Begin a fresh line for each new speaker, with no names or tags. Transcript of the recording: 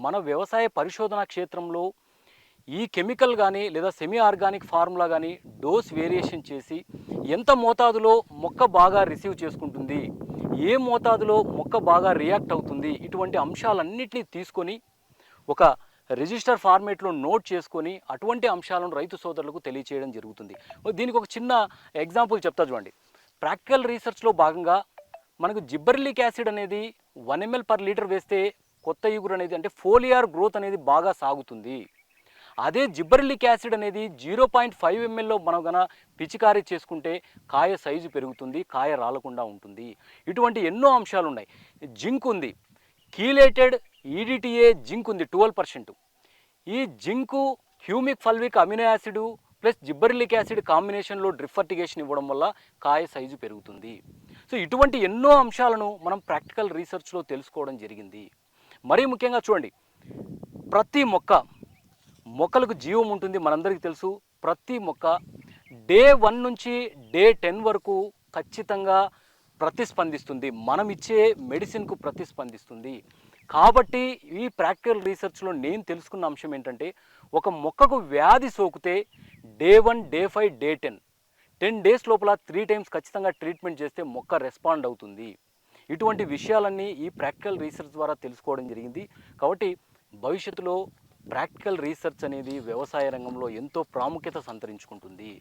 మన వ్యవసాయ పరిశోధనా క్షేత్రంలో ఈ కెమికల్ కానీ లేదా సెమీ ఆర్గానిక్ ఫార్ములా కానీ డోస్ వేరియేషన్ చేసి ఎంత మోతాదులో మొక్క బాగా రిసీవ్ చేసుకుంటుంది, ఏ మోతాదులో మొక్క బాగా రియాక్ట్ అవుతుంది, ఇటువంటి అంశాలన్నింటినీ తీసుకొని ఒక రిజిస్టర్ ఫార్మేట్లో నోట్ చేసుకొని అటువంటి అంశాలను రైతు సోదరులకు తెలియచేయడం జరుగుతుంది. దీనికి ఒక చిన్న ఎగ్జాంపుల్ చెప్తా చూడండి. ప్రాక్టికల్ రీసెర్చ్లో భాగంగా మనకు జిబ్బర్లిక్ యాసిడ్ అనేది 1 ml per లీటర్ వేస్తే కొత్త ఇగురు అనేది అంటే ఫోలియార్ గ్రోత్ అనేది బాగా సాగుతుంది. అదే జిబ్బర్లిక్ యాసిడ్ అనేది 0.5 mlలో మనం గన పిచికారీ చేసుకుంటే కాయ సైజు పెరుగుతుంది, కాయ రాలకుండా ఉంటుంది. ఇటువంటి ఎన్నో అంశాలు ఉన్నాయి. జింక్ ఉంది, కీలేటెడ్ ఈడిటిఏ జింక్ ఉంది 12%. ఈ zinc humic fulvic amino acid plus gibberellic acid కాంబినేషన్లో డ్రిప్ ఫర్టిగేషన్ ఇవ్వడం వల్ల కాయ సైజు పెరుగుతుంది. సో ఇటువంటి ఎన్నో అంశాలను మనం ప్రాక్టికల్ రీసెర్చ్లో తెలుసుకోవడం జరిగింది. మరీ ముఖ్యంగా చూడండి, ప్రతి మొక్కలకు జీవం ఉంటుంది, మనందరికీ తెలుసు. ప్రతి మొక్క డే 1 నుంచి డే 10 వరకు ఖచ్చితంగా ప్రతిస్పందిస్తుంది, మనం ఇచ్చే మెడిసిన్కు ప్రతిస్పందిస్తుంది. కాబట్టి ఈ ప్రాక్టికల్ రీసెర్చ్లో నేను తెలుసుకున్న అంశం ఏంటంటే, ఒక మొక్కకు వ్యాధి సోకితే డే 1, డే 5, డే 10 డేస్ లోపల 3 times ఖచ్చితంగా ట్రీట్మెంట్ చేస్తే మొక్క రెస్పాండ్ అవుతుంది. ఇటువంటి విషయాలన్నీ ఈ ప్రాక్టికల్ రీసెర్చ్ ద్వారా తెలుసుకోవడం జరిగింది. కాబట్టి భవిష్యత్తులో ప్రాక్టికల్ రీసెర్చ్ అనేది వ్యవసాయ రంగంలో ఎంతో ప్రాముఖ్యత సంతరించుకుంటుంది.